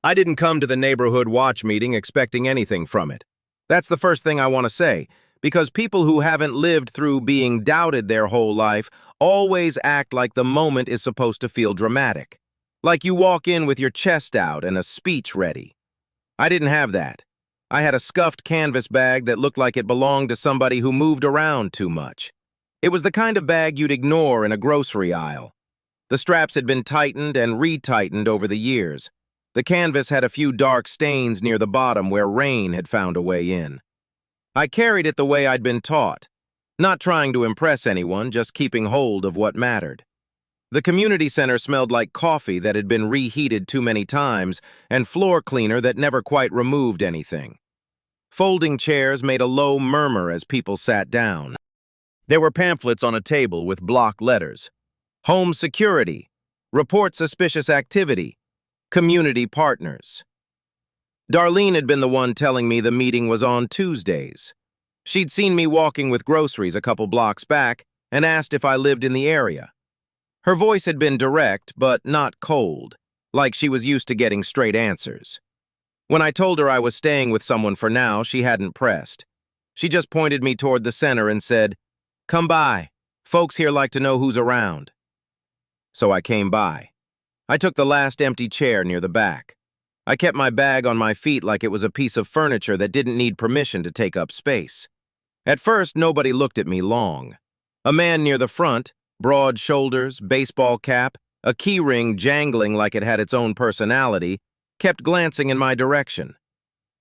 I didn't come to the neighborhood watch meeting expecting anything from it. That's the first thing I want to say, because people who haven't lived through being doubted their whole life always act like the moment is supposed to feel dramatic. Like you walk in with your chest out and a speech ready. I didn't have that. I had a scuffed canvas bag that looked like it belonged to somebody who moved around too much. It was the kind of bag you'd ignore in a grocery aisle. The straps had been tightened and retightened over the years. The canvas had a few dark stains near the bottom where rain had found a way in. I carried it the way I'd been taught, not trying to impress anyone, just keeping hold of what mattered. The community center smelled like coffee that had been reheated too many times and floor cleaner that never quite removed anything. Folding chairs made a low murmur as people sat down. There were pamphlets on a table with block letters. Home security, report suspicious activity, community partners. Darlene had been the one telling me the meeting was on Tuesdays. She'd seen me walking with groceries a couple blocks back and asked if I lived in the area. Her voice had been direct, but not cold, like she was used to getting straight answers. When I told her I was staying with someone for now, she hadn't pressed. She just pointed me toward the center and said, "Come by. Folks here like to know who's around." So I came by. I took the last empty chair near the back. I kept my bag on my feet like it was a piece of furniture that didn't need permission to take up space. At first, nobody looked at me long. A man near the front, broad shoulders, baseball cap, a key ring jangling like it had its own personality, kept glancing in my direction.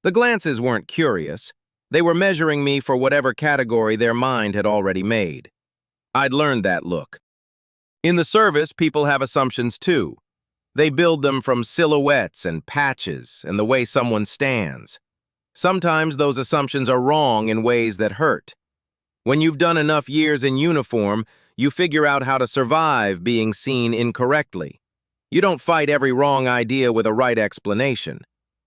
The glances weren't curious. They were measuring me for whatever category their mind had already made. I'd learned that look. In the service, people have assumptions too. They build them from silhouettes and patches and the way someone stands. Sometimes those assumptions are wrong in ways that hurt. When you've done enough years in uniform, you figure out how to survive being seen incorrectly. You don't fight every wrong idea with a right explanation.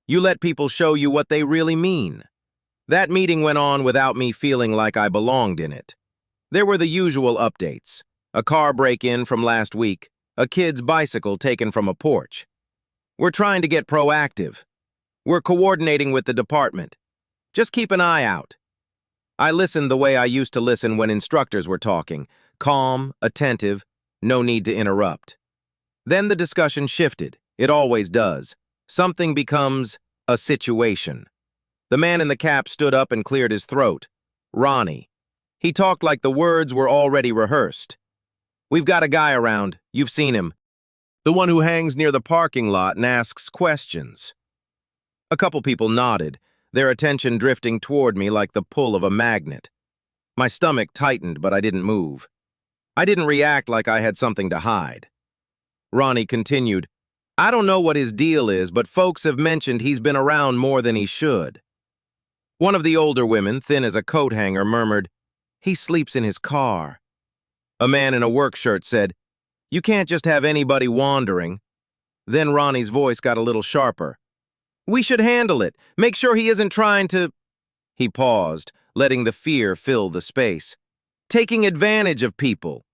You let people show you what they really mean. That meeting went on without me feeling like I belonged in it. There were the usual updates. A car break-in from last week, a kid's bicycle taken from a porch. We're trying to get proactive. We're coordinating with the department. Just keep an eye out. I listened the way I used to listen when instructors were talking, calm, attentive, no need to interrupt. Then the discussion shifted. It always does. Something becomes a situation. The man in the cap stood up and cleared his throat. Ronnie. He talked like the words were already rehearsed. "We've got a guy around. You've seen him. The one who hangs near the parking lot and asks questions." A couple people nodded, their attention drifting toward me like the pull of a magnet. My stomach tightened, but I didn't move. I didn't react like I had something to hide. Ronnie continued, "I don't know what his deal is, but folks have mentioned he's been around more than he should." One of the older women, thin as a coat hanger, murmured, "He sleeps in his car." A man in a work shirt said, "You can't just have anybody wandering." Then Ronnie's voice got a little sharper. "We should handle it. Make sure he isn't trying to—" He paused, letting the fear fill the space. "Taking advantage of people."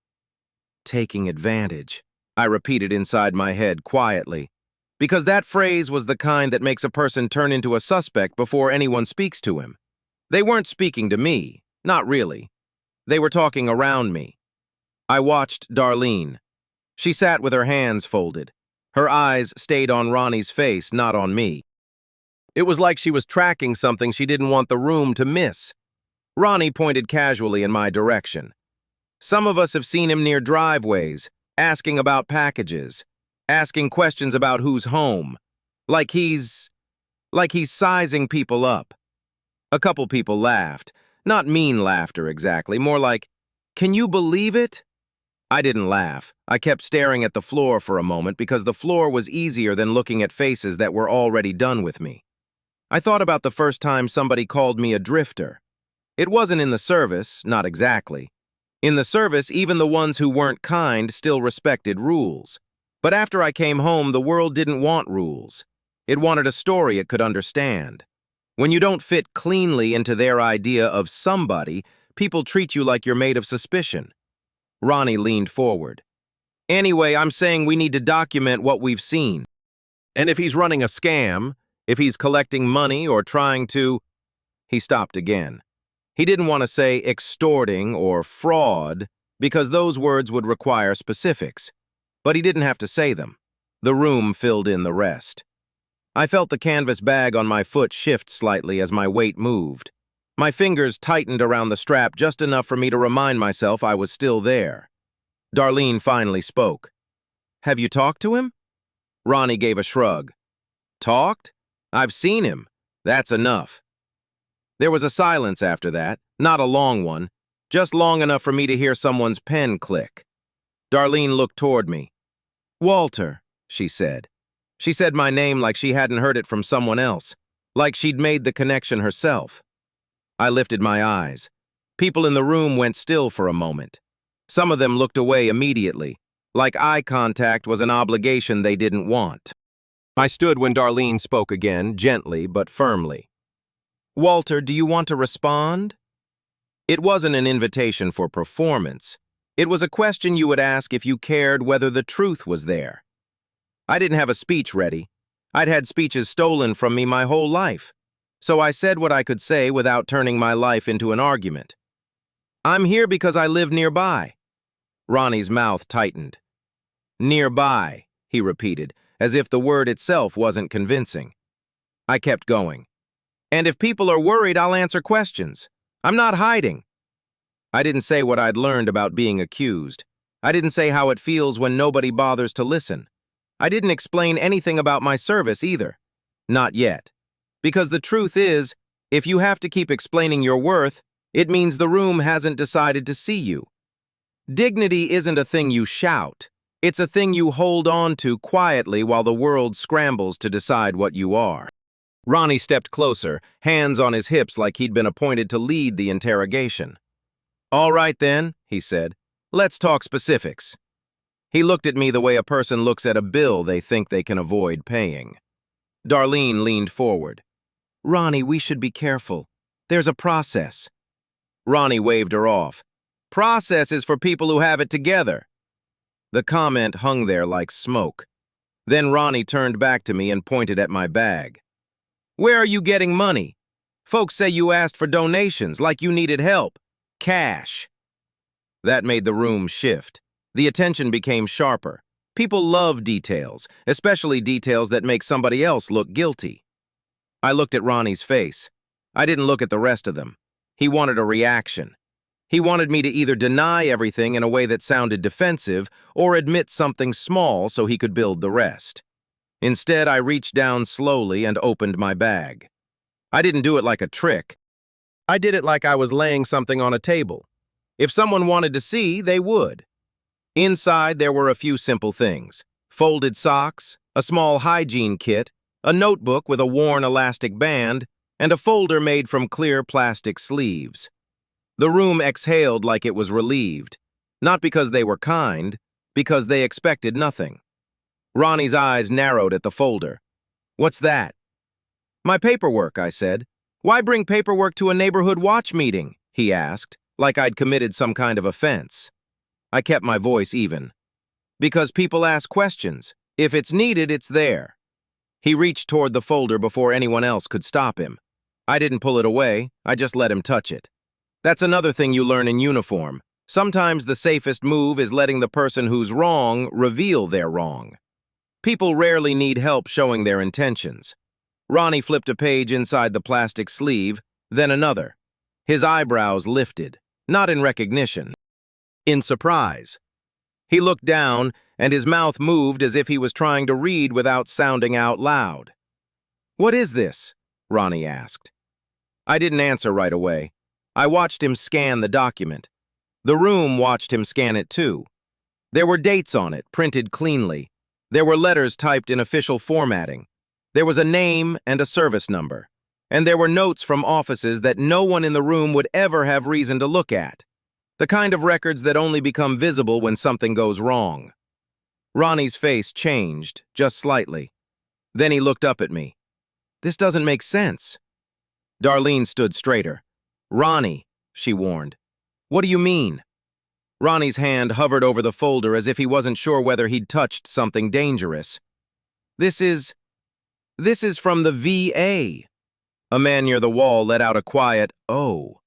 Taking advantage, I repeated inside my head quietly, because that phrase was the kind that makes a person turn into a suspect before anyone speaks to him. They weren't speaking to me, not really. They were talking around me. I watched Darlene. She sat with her hands folded. Her eyes stayed on Ronnie's face, not on me. It was like she was tracking something she didn't want the room to miss. Ronnie pointed casually in my direction. Some of us have seen him near driveways, asking about packages, asking questions about who's home, like he's sizing people up. A couple people laughed, not mean laughter exactly, more like, "Can you believe it?" I didn't laugh. I kept staring at the floor for a moment because the floor was easier than looking at faces that were already done with me. I thought about the first time somebody called me a drifter. It wasn't in the service, not exactly. In the service, even the ones who weren't kind still respected rules. But after I came home, the world didn't want rules. It wanted a story it could understand. When you don't fit cleanly into their idea of somebody, people treat you like you're made of suspicion. Ronnie leaned forward. "Anyway, I'm saying we need to document what we've seen." And if he's running a scam, if he's collecting money or trying to... He stopped again. He didn't want to say extorting or fraud because those words would require specifics, but he didn't have to say them. The room filled in the rest. I felt the canvas bag on my foot shift slightly as my weight moved. My fingers tightened around the strap just enough for me to remind myself I was still there. Darlene finally spoke. "Have you talked to him?" Ronnie gave a shrug. "Talked? I've seen him. That's enough." There was a silence after that, not a long one, just long enough for me to hear someone's pen click. Darlene looked toward me. "Walter," she said. She said my name like she hadn't heard it from someone else, like she'd made the connection herself. I lifted my eyes. People in the room went still for a moment. Some of them looked away immediately, like eye contact was an obligation they didn't want. I stood when Darlene spoke again, gently but firmly. "Walter, do you want to respond?" It wasn't an invitation for performance. It was a question you would ask if you cared whether the truth was there. I didn't have a speech ready. I'd had speeches stolen from me my whole life. So I said what I could say without turning my life into an argument. "I'm here because I live nearby." Ronnie's mouth tightened. "Nearby," he repeated, as if the word itself wasn't convincing. I kept going. "And if people are worried, I'll answer questions. I'm not hiding." I didn't say what I'd learned about being accused. I didn't say how it feels when nobody bothers to listen. I didn't explain anything about my service either. Not yet. Because the truth is, if you have to keep explaining your worth, it means the room hasn't decided to see you. Dignity isn't a thing you shout. It's a thing you hold on to quietly while the world scrambles to decide what you are. Ronnie stepped closer, hands on his hips like he'd been appointed to lead the interrogation. "All right then," he said. "Let's talk specifics." He looked at me the way a person looks at a bill they think they can avoid paying. Darlene leaned forward. "Ronnie, we should be careful. There's a process." Ronnie waved her off. "Process is for people who have it together." The comment hung there like smoke. Then Ronnie turned back to me and pointed at my bag. "Where are you getting money? Folks say you asked for donations, like you needed help. Cash." That made the room shift. The attention became sharper. People love details, especially details that make somebody else look guilty. I looked at Ronnie's face. I didn't look at the rest of them. He wanted a reaction. He wanted me to either deny everything in a way that sounded defensive or admit something small so he could build the rest. Instead, I reached down slowly and opened my bag. I didn't do it like a trick. I did it like I was laying something on a table. If someone wanted to see, they would. Inside, there were a few simple things. Folded socks, a small hygiene kit, a notebook with a worn elastic band, and a folder made from clear plastic sleeves. The room exhaled like it was relieved, not because they were kind, because they expected nothing. Ronnie's eyes narrowed at the folder. "What's that?" "My paperwork," I said. "Why bring paperwork to a neighborhood watch meeting?" he asked, like I'd committed some kind of offense. I kept my voice even. "Because people ask questions. If it's needed, it's there." He reached toward the folder before anyone else could stop him. I didn't pull it away, I just let him touch it. That's another thing you learn in uniform. Sometimes the safest move is letting the person who's wrong reveal they're wrong. People rarely need help showing their intentions. Ronnie flipped a page inside the plastic sleeve, then another. His eyebrows lifted, not in recognition, in surprise. He looked down, and his mouth moved as if he was trying to read without sounding out loud. "What is this?" Ronnie asked. I didn't answer right away. I watched him scan the document. The room watched him scan it too. There were dates on it, printed cleanly. There were letters typed in official formatting. There was a name and a service number. And there were notes from offices that no one in the room would ever have reason to look at. The kind of records that only become visible when something goes wrong. Ronnie's face changed, just slightly. Then he looked up at me. "This doesn't make sense." Darlene stood straighter. "Ronnie," she warned. "What do you mean?" Ronnie's hand hovered over the folder as if he wasn't sure whether he'd touched something dangerous. "This is This is from the VA. A man near the wall let out a quiet, "Oh."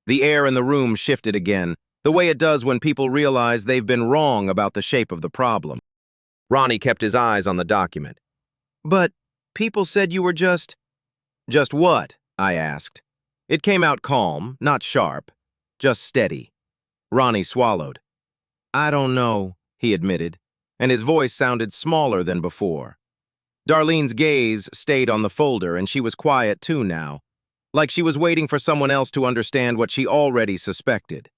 The air in the room shifted again, the way it does when people realize they've been wrong about the shape of the problem. Ronnie kept his eyes on the document. "But people said you were just—" "Just what?" I asked. It came out calm, not sharp, just steady. Ronnie swallowed. "I don't know," he admitted, and his voice sounded smaller than before. Darlene's gaze stayed on the folder, and she was quiet too now, like she was waiting for someone else to understand what she already suspected.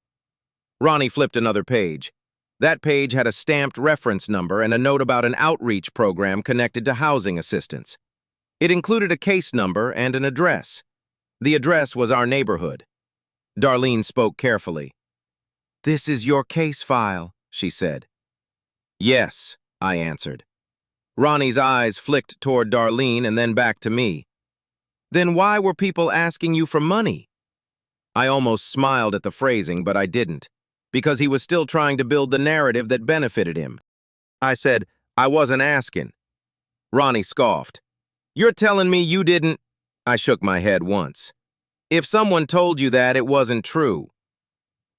Ronnie flipped another page. That page had a stamped reference number and a note about an outreach program connected to housing assistance. It included a case number and an address. The address was our neighborhood. Darlene spoke carefully. "This is your case file," she said. "Yes," I answered. Ronnie's eyes flicked toward Darlene and then back to me. "Then why were people asking you for money?" I almost smiled at the phrasing, but I didn't, because he was still trying to build the narrative that benefited him. I said, "I wasn't asking." Ronnie scoffed. "You're telling me you didn't—" I shook my head once. "If someone told you that, it wasn't true."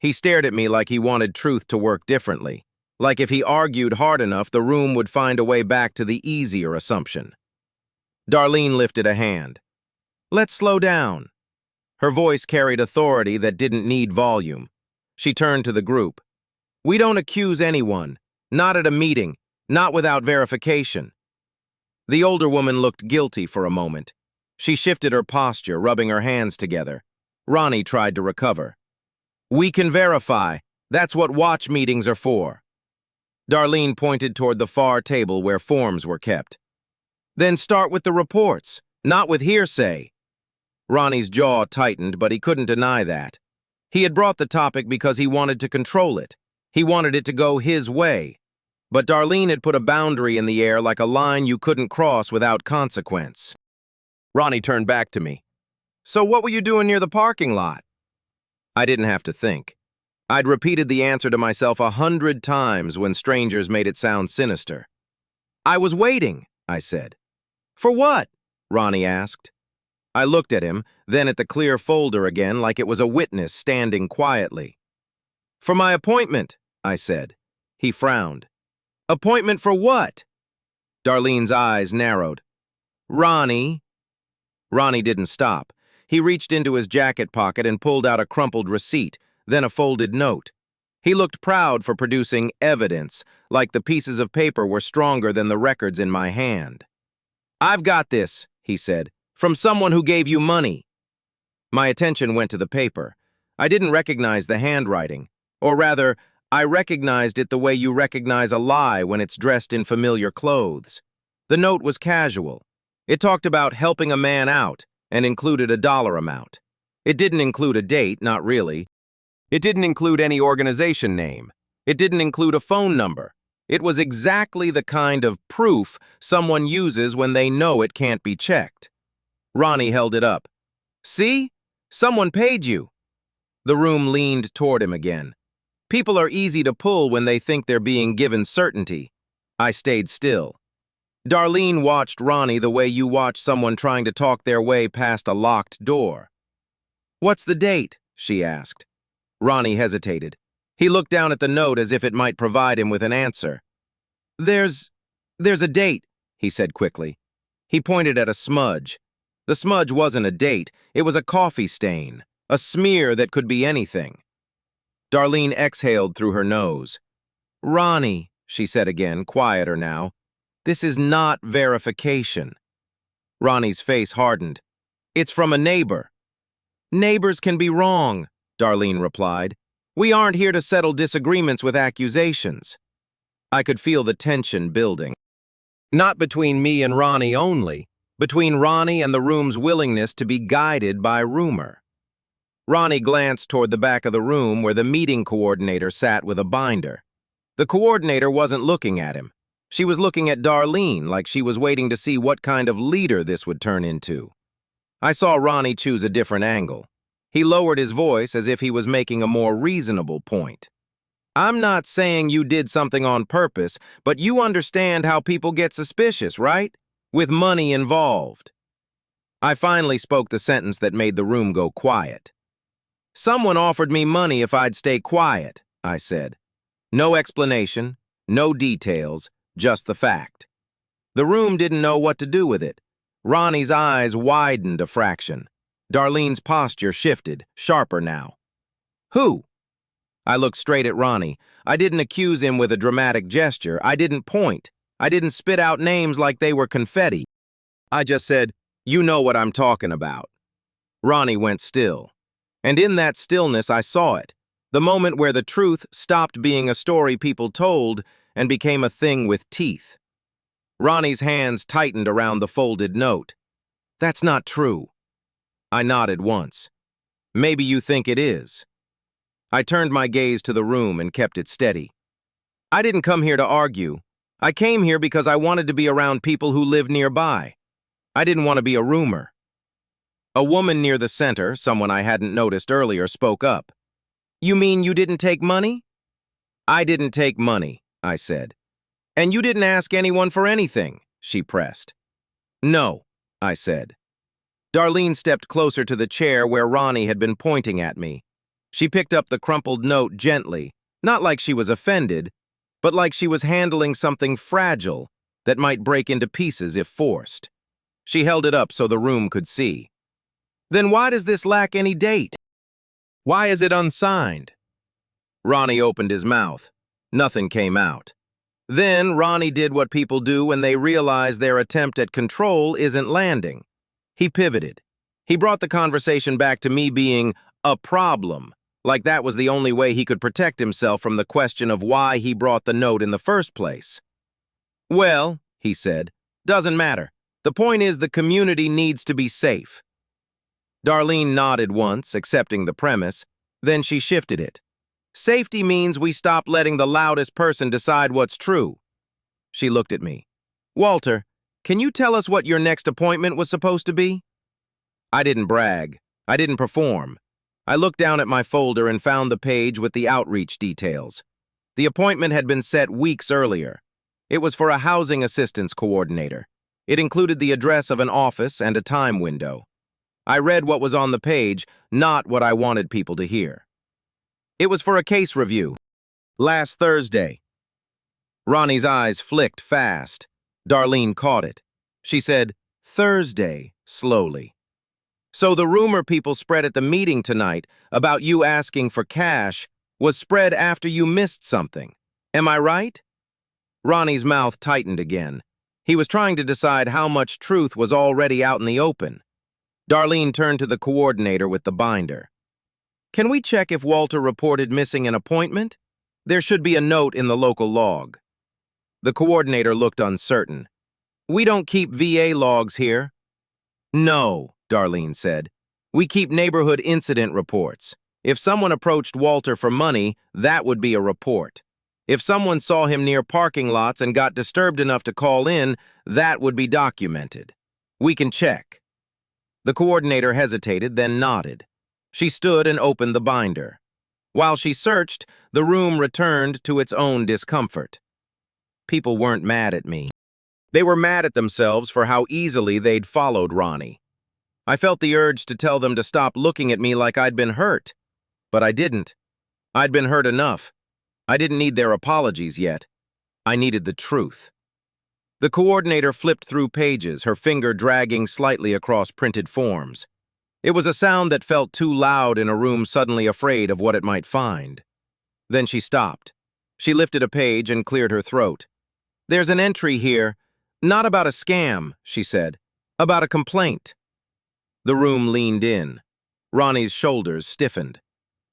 He stared at me like he wanted truth to work differently, like if he argued hard enough, the room would find a way back to the easier assumption. Darlene lifted a hand. "Let's slow down." Her voice carried authority that didn't need volume. She turned to the group. "We don't accuse anyone, not at a meeting, not without verification." The older woman looked guilty for a moment. She shifted her posture, rubbing her hands together. Ronnie tried to recover. "We can verify. That's what watch meetings are for." Darlene pointed toward the far table where forms were kept. "Then start with the reports, not with hearsay." Ronnie's jaw tightened, but he couldn't deny that. He had brought the topic because he wanted to control it. He wanted it to go his way. But Darlene had put a boundary in the air, like a line you couldn't cross without consequence. Ronnie turned back to me. "So what were you doing near the parking lot?" I didn't have to think. I'd repeated the answer to myself 100 times when strangers made it sound sinister. "I was waiting," I said. "For what?" Ronnie asked. I looked at him, then at the clear folder again, like it was a witness standing quietly. "For my appointment," I said. He frowned. "Appointment for what?" Darlene's eyes narrowed. "Ronnie." Ronnie didn't stop. He reached into his jacket pocket and pulled out a crumpled receipt, then a folded note. He looked proud for producing evidence, like the pieces of paper were stronger than the records in my hand. "I've got this," he said, "from someone who gave you money." My attention went to the paper. I didn't recognize the handwriting, or rather, I recognized it the way you recognize a lie when it's dressed in familiar clothes. The note was casual. It talked about helping a man out and included a dollar amount. It didn't include a date, not really. It didn't include any organization name. It didn't include a phone number. It was exactly the kind of proof someone uses when they know it can't be checked. Ronnie held it up. "See? Someone paid you." The room leaned toward him again. People are easy to pull when they think they're being given certainty. I stayed still. Darlene watched Ronnie the way you watch someone trying to talk their way past a locked door. "What's the date?" she asked. Ronnie hesitated. He looked down at the note as if it might provide him with an answer. There's a date," he said quickly. He pointed at a smudge. The smudge wasn't a date. It was a coffee stain, a smear that could be anything. Darlene exhaled through her nose. "Ronnie," she said again, quieter now, "this is not verification." Ronnie's face hardened. "It's from a neighbor." "Neighbors can be wrong," Darlene replied. "We aren't here to settle disagreements with accusations." I could feel the tension building. Not between me and Ronnie only, between Ronnie and the room's willingness to be guided by rumor. Ronnie glanced toward the back of the room where the meeting coordinator sat with a binder. The coordinator wasn't looking at him. She was looking at Darlene like she was waiting to see what kind of leader this would turn into. I saw Ronnie choose a different angle. He lowered his voice as if he was making a more reasonable point. "I'm not saying you did something on purpose, but you understand how people get suspicious, right? with money involved. I finally spoke the sentence that made the room go quiet. Someone offered me money if I'd stay quiet, I said. No explanation, no details, just the fact. The room didn't know what to do with it. Ronnie's eyes widened a fraction. Darlene's posture shifted, sharper now. Who? I looked straight at Ronnie. I didn't accuse him with a dramatic gesture. I didn't point. I didn't spit out names like they were confetti. I just said, "You know what I'm talking about." Ronnie went still. And in that stillness, I saw it. The moment where the truth stopped being a story people told and became a thing with teeth. Ronnie's hands tightened around the folded note. That's not true. I nodded once. Maybe you think it is. I turned my gaze to the room and kept it steady. I didn't come here to argue. I came here because I wanted to be around people who live nearby. I didn't want to be a rumor. A woman near the center, someone I hadn't noticed earlier, spoke up. You mean you didn't take money? I didn't take money, I said. And you didn't ask anyone for anything, she pressed. No, I said. Darlene stepped closer to the chair where Ronnie had been pointing at me. She picked up the crumpled note gently, not like she was offended, but like she was handling something fragile that might break into pieces if forced. She held it up so the room could see. Then why does this lack any date? Why is it unsigned? Ronnie opened his mouth. Nothing came out. Then Ronnie did what people do when they realize their attempt at control isn't landing. He pivoted. He brought the conversation back to me being a problem, like that was the only way he could protect himself from the question of why he brought the note in the first place. Well, he said, doesn't matter. The point is the community needs to be safe. Darlene nodded once, accepting the premise. Then she shifted it. Safety means we stop letting the loudest person decide what's true. She looked at me. Walter, can you tell us what your next appointment was supposed to be? I didn't brag. I didn't perform. I looked down at my folder and found the page with the outreach details. The appointment had been set weeks earlier. It was for a housing assistance coordinator. It included the address of an office and a time window. I read what was on the page, not what I wanted people to hear. It was for a case review. Last Thursday. Ronnie's eyes flicked fast. Darlene caught it. She said, Thursday, slowly. So the rumor people spread at the meeting tonight about you asking for cash was spread after you missed something. Am I right? Ronnie's mouth tightened again. He was trying to decide how much truth was already out in the open. Darlene turned to the coordinator with the binder. Can we check if Walter reported missing an appointment? There should be a note in the local log. The coordinator looked uncertain. We don't keep VA logs here. No, Darlene said. We keep neighborhood incident reports. If someone approached Walter for money, that would be a report. If someone saw him near parking lots and got disturbed enough to call in, that would be documented. We can check. The coordinator hesitated, then nodded. She stood and opened the binder. While she searched, the room returned to its own discomfort. People weren't mad at me. They were mad at themselves for how easily they'd followed Ronnie. I felt the urge to tell them to stop looking at me like I'd been hurt. But I didn't. I'd been hurt enough. I didn't need their apologies yet. I needed the truth. The coordinator flipped through pages, her finger dragging slightly across printed forms. It was a sound that felt too loud in a room suddenly afraid of what it might find. Then she stopped. She lifted a page and cleared her throat. There's an entry here. Not about a scam, she said. About a complaint. The room leaned in. Ronnie's shoulders stiffened.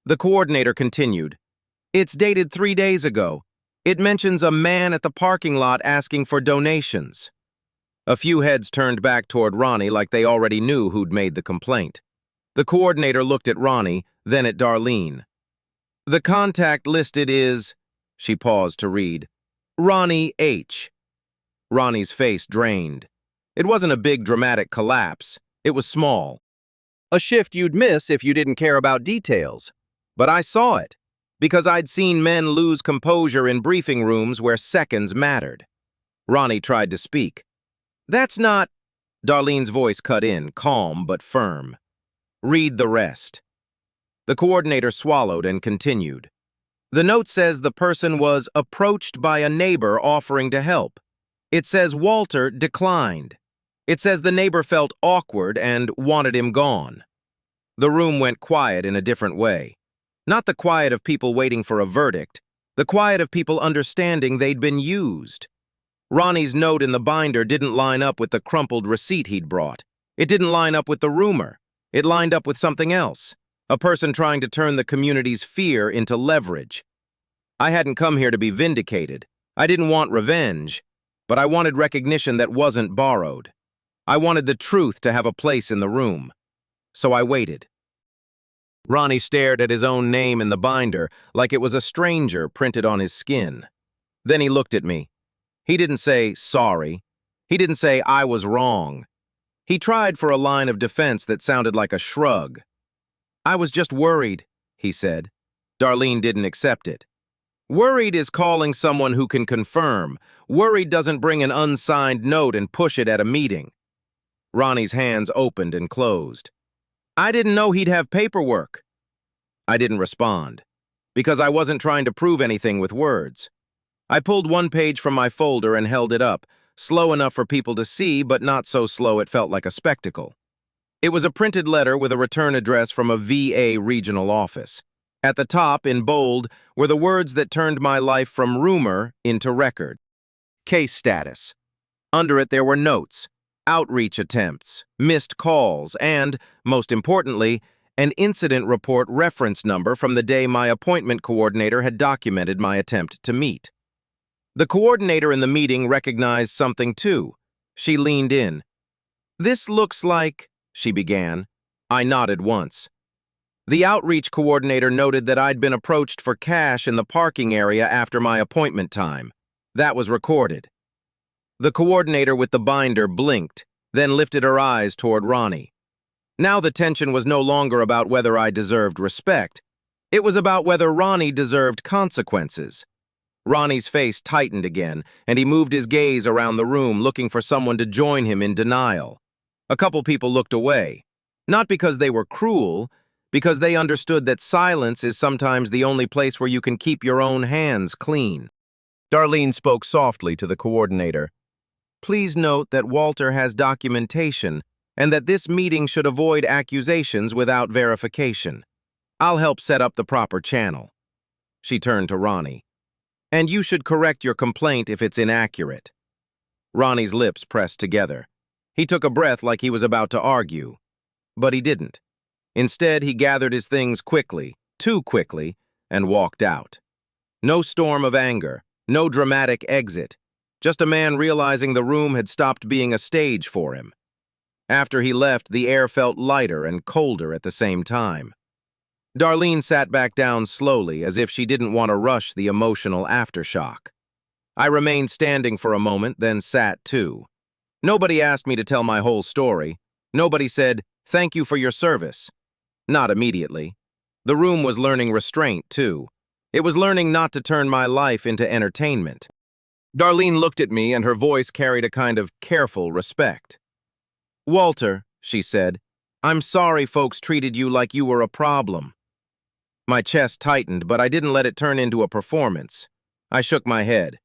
The coordinator continued. It's dated 3 days ago. It mentions a man at the parking lot asking for donations. A few heads turned back toward Ronnie like they already knew who'd made the complaint. The coordinator looked at Ronnie, then at Darlene. The contact listed is, she paused to read, Ronnie H. Ronnie's face drained. It wasn't a big dramatic collapse. It was small. A shift you'd miss if you didn't care about details. But I saw it, because I'd seen men lose composure in briefing rooms where seconds mattered. Ronnie tried to speak. That's not... Darlene's voice cut in, calm but firm. Read the rest. The coordinator swallowed and continued. The note says the person was approached by a neighbor offering to help. It says Walter declined. It says the neighbor felt awkward and wanted him gone. The room went quiet in a different way. Not the quiet of people waiting for a verdict, the quiet of people understanding they'd been used. Ronnie's note in the binder didn't line up with the crumpled receipt he'd brought. It didn't line up with the rumor. It lined up with something else. A person trying to turn the community's fear into leverage. I hadn't come here to be vindicated. I didn't want revenge, but I wanted recognition that wasn't borrowed. I wanted the truth to have a place in the room. So I waited. Ronnie stared at his own name in the binder like it was a stranger printed on his skin. Then he looked at me. He didn't say, sorry. He didn't say, I was wrong. He tried for a line of defense that sounded like a shrug. I was just worried, he said. Darlene didn't accept it. Worried is calling someone who can confirm. Worried doesn't bring an unsigned note and push it at a meeting. Ronnie's hands opened and closed. I didn't know he'd have paperwork. I didn't respond, because I wasn't trying to prove anything with words. I pulled one page from my folder and held it up, slow enough for people to see, but not so slow it felt like a spectacle. It was a printed letter with a return address from a VA regional office. At the top, in bold, were the words that turned my life from rumor into record. Case status. Under it there were notes, outreach attempts, missed calls, and, most importantly, an incident report reference number from the day my appointment coordinator had documented my attempt to meet. The coordinator in the meeting recognized something too. She leaned in. This looks like, she began. I nodded once. The outreach coordinator noted that I'd been approached for cash in the parking area after my appointment time. That was recorded. The coordinator with the binder blinked, then lifted her eyes toward Ronnie. Now the tension was no longer about whether I deserved respect. It was about whether Ronnie deserved consequences. Ronnie's face tightened again, and he moved his gaze around the room looking for someone to join him in denial. A couple people looked away, not because they were cruel, because they understood that silence is sometimes the only place where you can keep your own hands clean. Darlene spoke softly to the coordinator. Please note that Walter has documentation and that this meeting should avoid accusations without verification. I'll help set up the proper channel. She turned to Ronnie. And you should correct your complaint if it's inaccurate. Ronnie's lips pressed together. He took a breath like he was about to argue, but he didn't. Instead, he gathered his things quickly, too quickly, and walked out. No storm of anger, no dramatic exit, just a man realizing the room had stopped being a stage for him. After he left, the air felt lighter and colder at the same time. Darlene sat back down slowly, as if she didn't want to rush the emotional aftershock. I remained standing for a moment, then sat too. Nobody asked me to tell my whole story. Nobody said, "Thank you for your service." Not immediately. The room was learning restraint, too. It was learning not to turn my life into entertainment. Darlene looked at me, and her voice carried a kind of careful respect. Walter, she said, I'm sorry folks treated you like you were a problem. My chest tightened, but I didn't let it turn into a performance. I shook my head.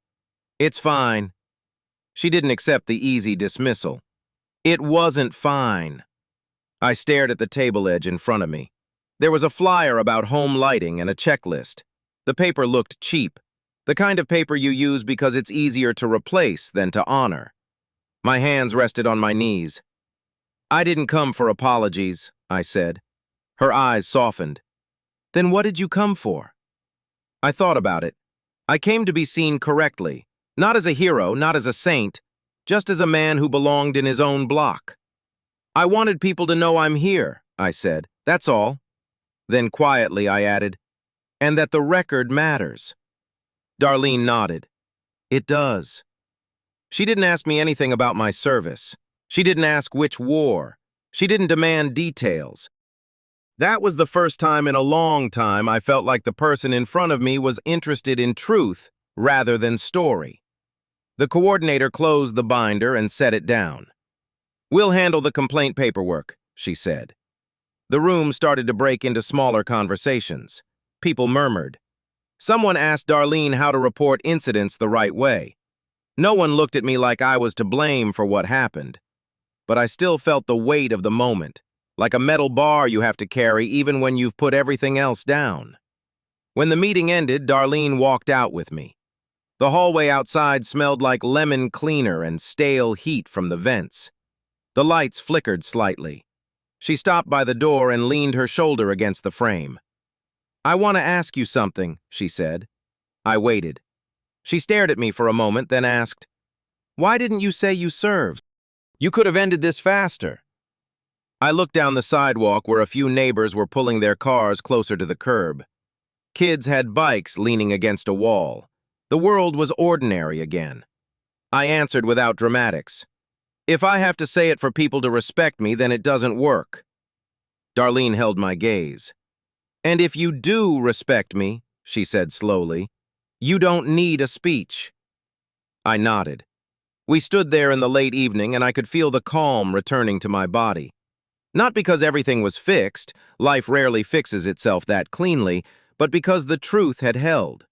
It's fine. She didn't accept the easy dismissal. It wasn't fine. I stared at the table edge in front of me. There was a flyer about home lighting and a checklist. The paper looked cheap, the kind of paper you use because it's easier to replace than to honor. My hands rested on my knees. I didn't come for apologies, I said. Her eyes softened. Then what did you come for? I thought about it. I came to be seen correctly, not as a hero, not as a saint, just as a man who belonged in his own block. I wanted people to know I'm here, I said. That's all. Then quietly I added, and that the record matters. Darlene nodded. It does. She didn't ask me anything about my service. She didn't ask which war. She didn't demand details. That was the first time in a long time I felt like the person in front of me was interested in truth rather than story. The coordinator closed the binder and set it down. "We'll handle the complaint paperwork," she said. The room started to break into smaller conversations. People murmured. Someone asked Darlene how to report incidents the right way. No one looked at me like I was to blame for what happened. But I still felt the weight of the moment, like a metal bar you have to carry even when you've put everything else down. When the meeting ended, Darlene walked out with me. The hallway outside smelled like lemon cleaner and stale heat from the vents. The lights flickered slightly. She stopped by the door and leaned her shoulder against the frame. "I want to ask you something," she said. I waited. She stared at me for a moment, then asked, "Why didn't you say you served? You could have ended this faster." I looked down the sidewalk where a few neighbors were pulling their cars closer to the curb. Kids had bikes leaning against a wall. The world was ordinary again. I answered without dramatics. "If I have to say it for people to respect me, then it doesn't work." Darlene held my gaze. "And if you do respect me," she said slowly, "you don't need a speech." I nodded. We stood there in the late evening, and I could feel the calm returning to my body. Not because everything was fixed, life rarely fixes itself that cleanly, but because the truth had held.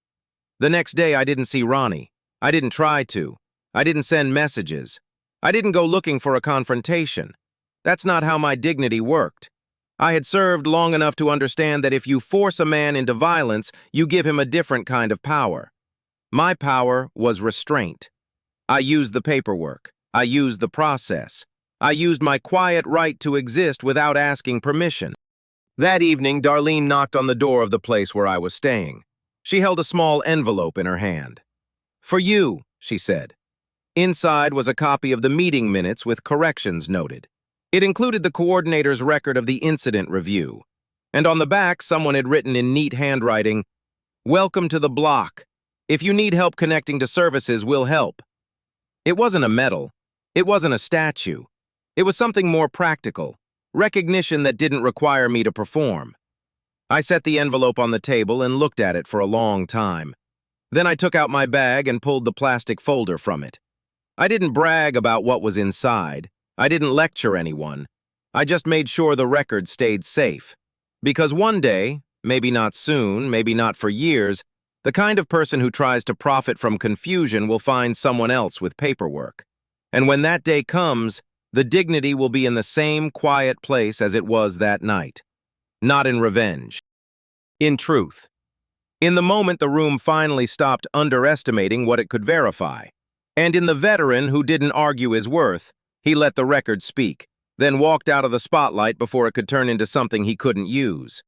The next day I didn't see Ronnie. I didn't try to. I didn't send messages. I didn't go looking for a confrontation. That's not how my dignity worked. I had served long enough to understand that if you force a man into violence, you give him a different kind of power. My power was restraint. I used the paperwork. I used the process. I used my quiet right to exist without asking permission. That evening, Darlene knocked on the door of the place where I was staying. She held a small envelope in her hand. "For you," she said. Inside was a copy of the meeting minutes with corrections noted. It included the coordinator's record of the incident review. And on the back, someone had written in neat handwriting, "Welcome to the block. If you need help connecting to services, we'll help." It wasn't a medal. It wasn't a statue. It was something more practical, recognition that didn't require me to perform. I set the envelope on the table and looked at it for a long time. Then I took out my bag and pulled the plastic folder from it. I didn't brag about what was inside. I didn't lecture anyone. I just made sure the record stayed safe. Because one day, maybe not soon, maybe not for years, the kind of person who tries to profit from confusion will find someone else with paperwork. And when that day comes, the dignity will be in the same quiet place as it was that night. Not in revenge. In truth. In the moment, the room finally stopped underestimating what it could verify. And in the veteran who didn't argue his worth, he let the record speak, then walked out of the spotlight before it could turn into something he couldn't use.